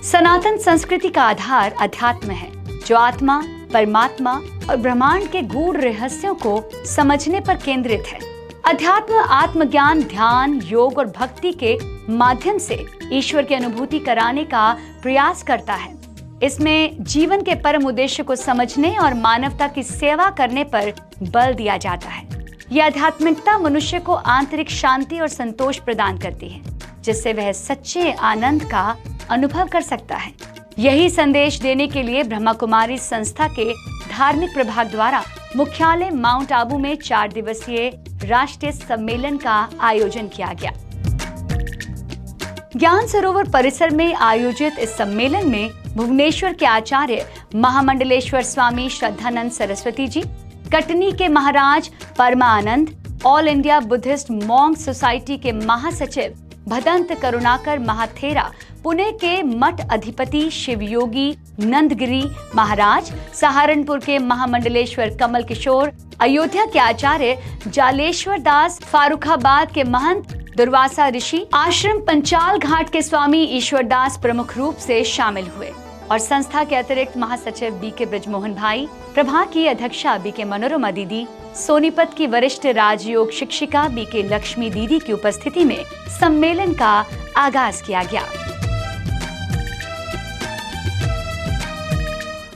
सनातन संस्कृति का आधार अध्यात्म है, जो आत्मा, परमात्मा और ब्रह्मांड के गूढ़ रहस्यों को समझने पर केंद्रित है। अध्यात्म आत्मज्ञान, ध्यान, योग और भक्ति के माध्यम से ईश्वर की अनुभूति कराने का प्रयास करता है। इसमें जीवन के परम उद्देश्य को समझने और मानवता की सेवा करने पर बल दिया जाता है। यह आध्यात्मिकता मनुष्य को आंतरिक शांति और संतोष प्रदान करती है, जिससे वह सच्चे आनंद का अनुभव कर सकता है। यही संदेश देने के लिए ब्रह्मा कुमारी संस्था के धार्मिक प्रभाग द्वारा मुख्यालय माउंट आबू में 4 दिवसीय राष्ट्रीय सम्मेलन का आयोजन किया गया। ज्ञान सरोवर परिसर में आयोजित इस सम्मेलन में भुवनेश्वर के आचार्य महामंडलेश्वर स्वामी श्रद्धानंद सरस्वती जी, कटनी के Maharaj Paramanand, All India Buddhist monk society के महासचिव भदंत करुणाकर महाथेरा, पुणे के मठ अधिपति शिवयोगी नंदगिरी महाराज, सहारनपुर के महामंडलेश्वर कमल किशोर, अयोध्या के आचार्य जालेश्वर दास, फारुखाबाद के महंत दुर्वासा ऋषि, आश्रम पंचाल घाट के स्वामी ईश्वर दास प्रमुख रूप से शामिल हुए और संस्था के अतिरिक्त महासचिव बीके ब्रजमोहन भाई, प्रभाग की अध्यक्षा बीके मनोरमा दीदी, सोनीपत की वरिष्ठ राजयोग शिक्षिका बीके लक्ष्मी दीदी की उपस्थिति में सम्मेलन का आगाज किया गया।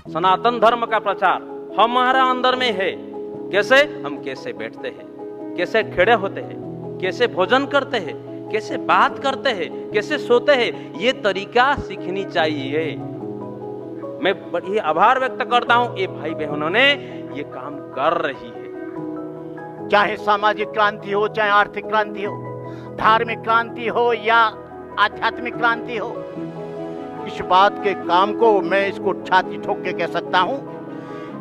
सनातन धर्म का प्रचार हमारा अंदर में है। कैसे? हम कैसे बैठते हैं, कैसे खड़े होते हैं, कैसे भोजन करते हैं, कैसे बात करते हैं, कैसे सोते हैं, ये तरीका सीखनी चाहिए। मैं बड़ी आभार व्यक्त करता हूं, ये भाई बहनों ने ये काम कर रही है। चाहे सामाजिक क्रांति हो, चाहे आर्थिक क्रांति हो, धार्मिक क्रांति हो या आध्यात्मिक क्रांति हो, इस बात के काम को मैं इसको छाती ठोक के कह सकता हूं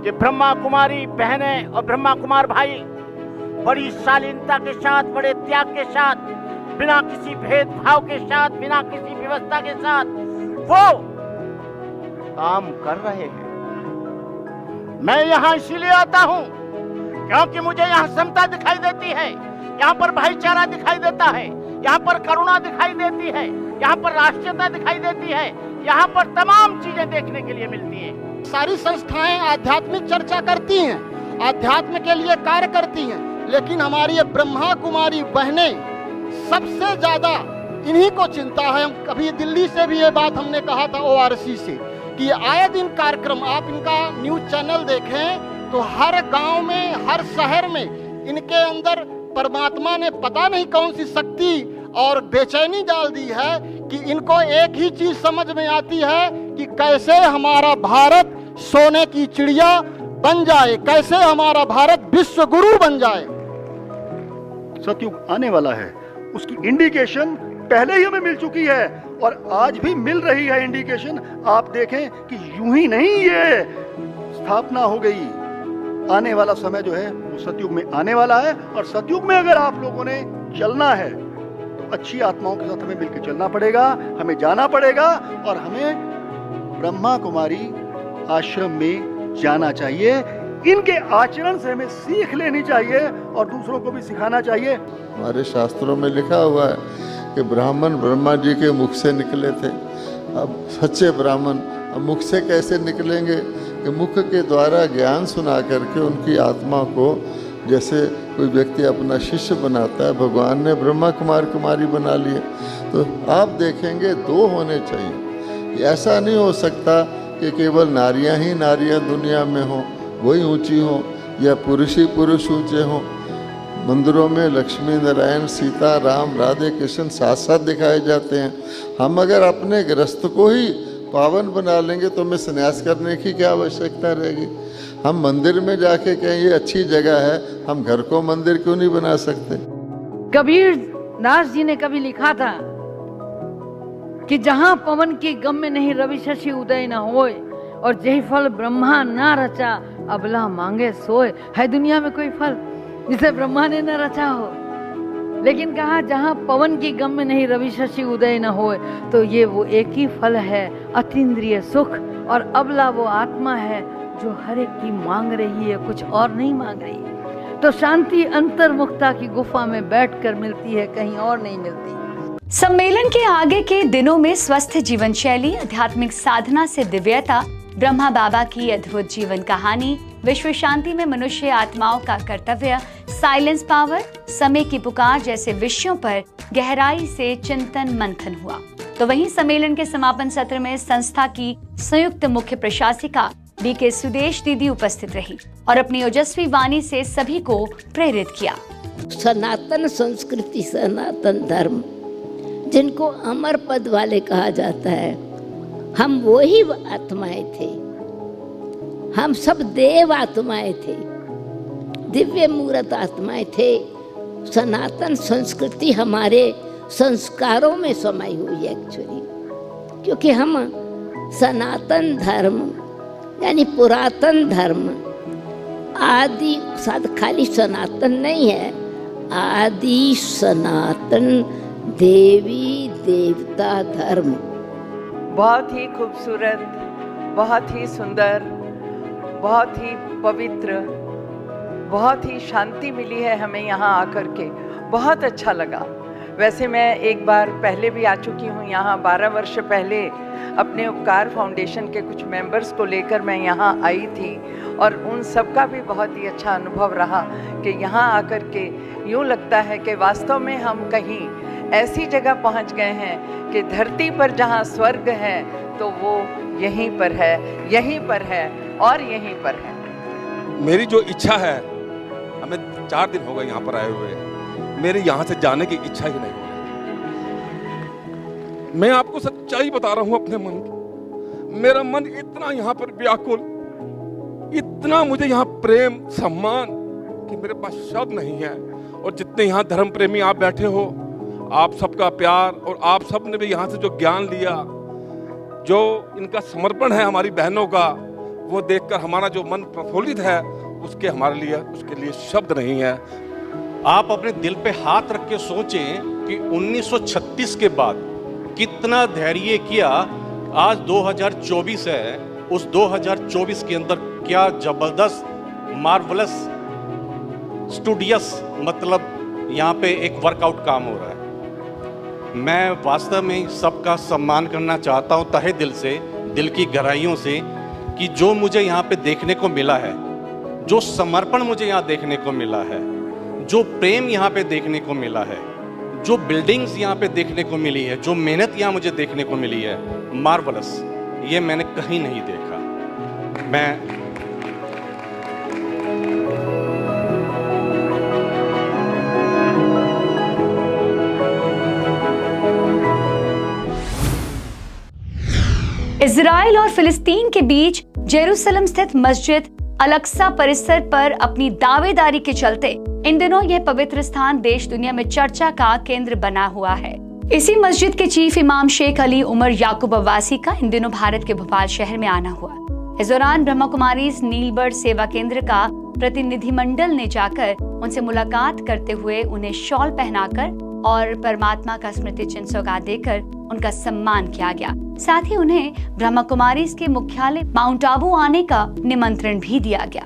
कि ब्रह्मा कुमारी बहनें और ब्रह्मा कुमार भाई बड़ी शालीनता के साथ, बड़े त्याग के साथ, बिना किसी भेदभाव के साथ, बिना किसी व्यवस्था के साथ वो काम कर रहे हैं। मैं यहाँ इसीलिए आता हूँ क्योंकि मुझे यहाँ समता दिखाई देती है, यहाँ पर भाईचारा दिखाई देता है, यहाँ पर करुणा दिखाई देती है, यहाँ पर राष्ट्रीयता दिखाई देती है, यहाँ पर तमाम चीजें देखने के लिए मिलती हैं। सारी संस्थाएं आध्यात्मिक चर्चा करती हैं, आध्यात्म के लिए कार्य करती हैं, लेकिन हमारी ये ब्रह्मा कुमारी बहनें सबसे ज्यादा इन्हीं को चिंता है। हम कभी दिल्ली से भी ये बात हमने कहा था ORC से कि आए दिन कार्यक्रम, आप इनका न्यूज चैनल देखें तो हर गांव में, हर शहर में इनके अंदर परमात्मा ने पता नहीं कौन सी शक्ति और बेचैनी डाल दी है कि इनको एक ही चीज समझ में आती है कि कैसे हमारा भारत सोने की चिड़िया बन जाए, कैसे हमारा भारत विश्व गुरु बन जाए। सतयुग आने वाला है, उसकी इंडिकेशन पहले ही हमें मिल चुकी है और आज भी मिल रही है इंडिकेशन। आप देखें कि यूं ही नहीं ये स्थापना हो गई। आने वाला समय जो है वो सतयुग में आने वाला है और सतयुग में अगर आप लोगों ने चलना है तो अच्छी आत्माओं के साथ हमें मिलकर चलना पड़ेगा, हमें जाना पड़ेगा और हमें ब्रह्मा कुमारी आश्रम में जाना चाहिए। इनके आचरण से हमें सीख लेनी चाहिए और दूसरों को भी सिखाना चाहिए। हमारे शास्त्रों में लिखा हुआ है कि ब्राह्मण ब्रह्मा जी के मुख से निकले थे। अब सच्चे ब्राह्मण अब मुख से कैसे निकलेंगे कि मुख के द्वारा ज्ञान सुना करके उनकी आत्मा को, जैसे कोई व्यक्ति अपना शिष्य बनाता है, भगवान ने ब्रह्मा कुमार कुमारी बना लिए। तो आप देखेंगे 2 होने चाहिए। ऐसा नहीं हो सकता कि केवल नारियां ही नारियां दुनिया में हों, वही ऊंची हों, या पुरुष ही पुरुष ऊंचे हों। मंदिरों में लक्ष्मी नारायण सीता राम राधे कृष्ण साथ साथ दिखाए जाते हैं। हम अगर अपने गृहस्थ को ही पावन बना लेंगे तो हमें संन्यास करने की क्या आवश्यकता रहेगी। हम मंदिर में जाके कहें ये अच्छी जगह है, हम घर को मंदिर क्यों नहीं बना सकते। कबीर दास जी ने कभी लिखा था कि जहां पवन की गम में नहीं रवि शशि उदय न होए और जही फल ब्रह्मा ना रचा अबला मांगे सोए। है दुनिया में कोई फल जिसे ब्रह्मा ने न रचा हो, लेकिन कहा जहां पवन की गम में नहीं रवि शशि उदय न होए, तो ये वो एक ही फल है, अतीन्द्रिय सुख। और अबला वो आत्मा है जो हर एक की मांग रही है, कुछ और नहीं मांग रही है। तो शांति अंतर्मुखता की गुफा में बैठकर मिलती है, कहीं और नहीं मिलती। सम्मेलन के आगे के दिनों में स्वस्थ जीवन शैली, आध्यात्मिक साधना से दिव्यता, ब्रह्मा बाबा की अद्भुत जीवन कहानी, विश्व शांति में मनुष्य आत्माओं का कर्तव्य, साइलेंस पावर, समय की पुकार जैसे विषयों पर गहराई से चिंतन मंथन हुआ। तो वहीं सम्मेलन के समापन सत्र में संस्था की संयुक्त मुख्य प्रशासिका बीके सुदेश दीदी उपस्थित रही और अपनी ओजस्वी वाणी से सभी को प्रेरित किया। सनातन संस्कृति, सनातन धर्म, जिनको अमर पद वाले कहा जाता है, हम वो ही आत्माएं थे। हम सब देव आत्माएं थे, दिव्य मूर्त आत्माएं थे। सनातन संस्कृति हमारे संस्कारों में समाई हुई है एक्चुअली, क्योंकि हम सनातन धर्म यानी पुरातन धर्म, आदि खाली सनातन नहीं है, आदि सनातन देवी देवता धर्म। बहुत ही खूबसूरत, बहुत ही सुंदर, बहुत ही पवित्र, बहुत ही शांति मिली है हमें यहाँ आकर के। बहुत अच्छा लगा। वैसे मैं एक बार पहले भी आ चुकी हूँ यहाँ, 12 वर्ष पहले अपने उपकार फाउंडेशन के कुछ मेंबर्स को लेकर मैं यहाँ आई थी और उन सब का भी बहुत ही अच्छा अनुभव रहा कि यहाँ आकर के यूँ लगता है कि वास्तव में हम कहीं ऐसी जगह पहुँच गए हैं कि धरती पर जहाँ स्वर्ग है तो वो यहीं पर है, यहीं पर है और यहीं पर है। मेरी जो इच्छा है, हमें 4 दिन हो गए यहाँ पर आए हुए, मेरी यहाँ से जाने की इच्छा ही नहीं हो रही। मैं आपको सच्चाई बता रहा हूँ अपने मन की। मेरा मन इतना यहाँ पर व्याकुल, इतना मुझे यहाँ प्रेम सम्मान कि मेरे पास शब्द नहीं है। और जितने यहाँ धर्म प्रेमी आप बैठे हो, आप सबका प्यार और आप सब ने भी यहाँ से जो ज्ञान लिया, जो इनका समर्पण है हमारी बहनों का, वो देखकर हमारा जो मन प्रफुल्लित है, उसके लिए शब्द नहीं है। आप अपने दिल पे हाथ रख के सोचें कि 1936 के बाद कितना धैर्य किया। आज 2024 है, उस 2024 के अंदर क्या जबरदस्त, मार्वलस, स्टूडियस, मतलब यहाँ पे एक वर्कआउट काम हो रहा है। मैं वास्तव में सबका सम्मान करना चाहता हूँ तहे दिल से, दिल की गहराइयों से, कि जो मुझे यहाँ पे देखने को मिला है, जो समर्पण मुझे यहाँ देखने को मिला है, जो प्रेम यहाँ पे देखने को मिला है, जो बिल्डिंग्स यहाँ पे देखने को मिली है, जो मेहनत यहाँ मुझे देखने को मिली है, मार्वलस, ये मैंने कहीं नहीं देखा। मैं इजराइल और फिलिस्तीन के बीच जेरूसलम स्थित मस्जिद अल-अक्सा परिसर पर अपनी दावेदारी के चलते इन दिनों यह पवित्र स्थान देश दुनिया में चर्चा का केंद्र बना हुआ है। इसी मस्जिद के चीफ इमाम शेख अली उमर याकूब अब्बासी का इन दिनों भारत के भोपाल शहर में आना हुआ। इस दौरान ब्रह्मा कुमारीज नीलबर्ड सेवा केंद्र का प्रतिनिधिमंडल ने जाकर उनसे मुलाकात करते हुए उन्हें शॉल पहनाकर और परमात्मा का स्मृति चिन्ह सौगात देकर उनका सम्मान किया गया। साथ ही उन्हें ब्रह्मा कुमारीज के मुख्यालय माउंट आबू आने का निमंत्रण भी दिया गया।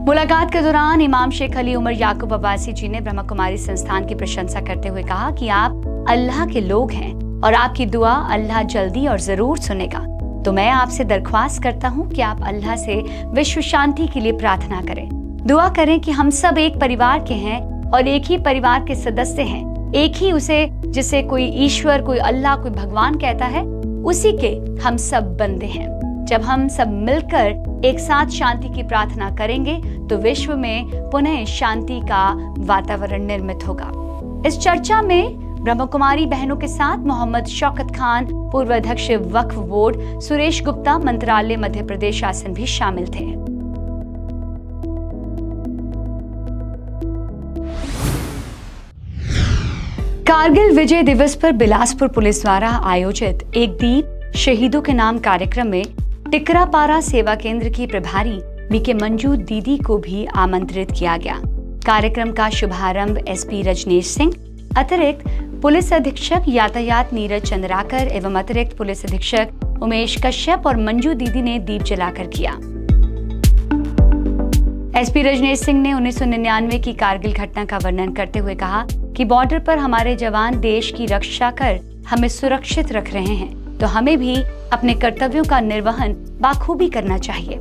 मुलाकात के दौरान इमाम शेख अली उमर याकूब अब्बासी जी ने ब्रह्मा कुमारी संस्थान की प्रशंसा करते हुए कहा कि आप अल्लाह के लोग हैं और आपकी दुआ अल्लाह जल्दी और जरूर सुनेगा। तो मैं आपसे दरख्वास्त करता हूँ कि आप अल्लाह से विश्व शांति के लिए प्रार्थना करें, दुआ करें कि हम सब एक परिवार के हैं और एक ही परिवार के सदस्य हैं, एक ही उसे जिसे कोई ईश्वर, कोई अल्लाह, कोई भगवान कहता है, उसी के हम सब बंदे हैं। जब हम सब मिलकर एक साथ शांति की प्रार्थना करेंगे तो विश्व में पुनः शांति का वातावरण निर्मित होगा। इस चर्चा में ब्रह्मा कुमारी बहनों के साथ मोहम्मद शौकत खान, पूर्व अध्यक्ष वक्फ बोर्ड, सुरेश गुप्ता, मंत्रालय मध्य प्रदेश शासन भी शामिल थे। कारगिल विजय दिवस पर बिलासपुर पुलिस द्वारा आयोजित एक दीप शहीदों के नाम कार्यक्रम में टिकरापारा सेवा केंद्र की प्रभारी बीके मंजू दीदी को भी आमंत्रित किया गया। कार्यक्रम का शुभारंभ एसपी रजनीश सिंह, अतिरिक्त पुलिस अधीक्षक यातायात नीरज चंद्राकर एवं अतिरिक्त पुलिस अधीक्षक उमेश कश्यप और मंजू दीदी ने दीप जलाकर किया। एसपी रजनीश सिंह ने 1999 की कारगिल घटना का वर्णन करते हुए कहा कि बॉर्डर पर हमारे जवान देश की रक्षा कर हमें सुरक्षित रख रहे हैं, तो हमें भी अपने कर्तव्यों का निर्वहन बाखूबी करना चाहिए।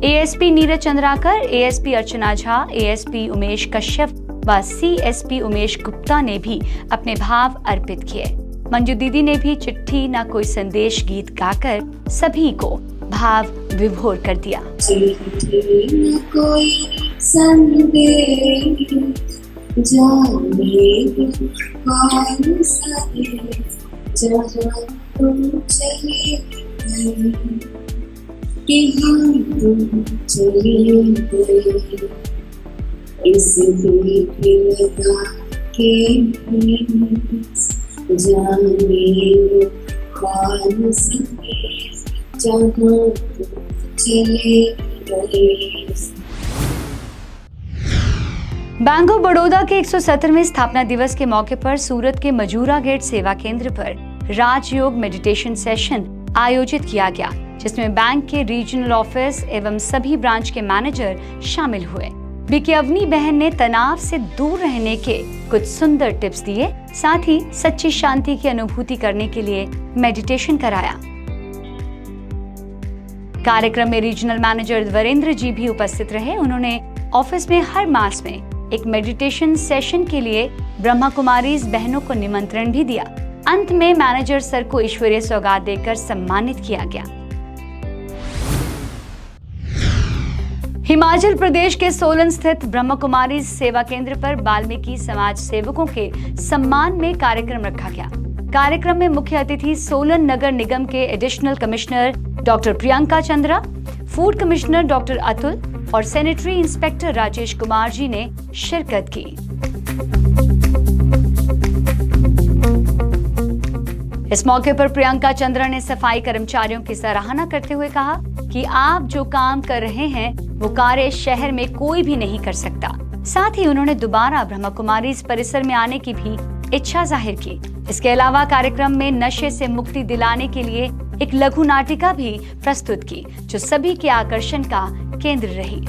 एएसपी नीरज चंद्राकर, एएसपी अर्चना झा, एएसपी उमेश कश्यप व सीएसपी उमेश गुप्ता ने भी अपने भाव अर्पित किए। मंजू दीदी ने भी चिट्ठी ना कोई संदेश गीत गाकर सभी को भाव विभोर कर दिया। चिट्ठी न कोई संदेश जाने कौन सा देश, जहाँ तुम चले गए कि हम तुम चले गए, इस दिल पे लगा के जाने कौन सा देश, जहाँ तुम चले गए। बैंक ऑफ बड़ौदा के 170वें स्थापना दिवस के मौके पर सूरत के मजूरा गेट सेवा केंद्र पर राजयोग मेडिटेशन सेशन आयोजित किया गया, जिसमें बैंक के रीजनल ऑफिस एवं सभी ब्रांच के मैनेजर शामिल हुए। बीके अवनी बहन ने तनाव से दूर रहने के कुछ सुंदर टिप्स दिए, साथ ही सच्ची शांति की अनुभूति करने के लिए मेडिटेशन कराया। कार्यक्रम में रीजनल मैनेजर वरेंद्र जी भी उपस्थित रहे। उन्होंने ऑफिस में हर मास में एक मेडिटेशन सेशन के लिए ब्रह्मा कुमारीज बहनों को निमंत्रण भी दिया। अंत में मैनेजर सर को ईश्वरीय सौगात देकर सम्मानित किया गया। हिमाचल प्रदेश के सोलन स्थित ब्रह्मा कुमारीज सेवा केंद्र पर वाल्मीकि समाज सेवकों के सम्मान में कार्यक्रम रखा गया। कार्यक्रम में मुख्य अतिथि सोलन नगर निगम के additional commissioner doctor Priyanka Chandra, food commissioner doctor Atul और सैनिटरी इंस्पेक्टर राजेश कुमार जी ने शिरकत की। इस मौके पर प्रियंका चंद्रा ने सफाई कर्मचारियों की सराहना करते हुए कहा कि आप जो काम कर रहे हैं वो कार्य शहर में कोई भी नहीं कर सकता। साथ ही उन्होंने दोबारा ब्रह्मा कुमारी इस परिसर में आने की भी इच्छा जाहिर की। इसके अलावा कार्यक्रम में नशे से मुक्ति दिलाने के लिए एक लघु नाटिका भी प्रस्तुत की, जो सभी के आकर्षण का केंद्र रही।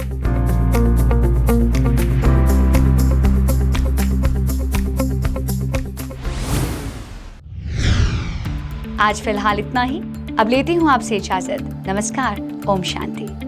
आज फिलहाल इतना ही। अब लेती हूँ आपसे इजाजत। नमस्कार। ओम शांति।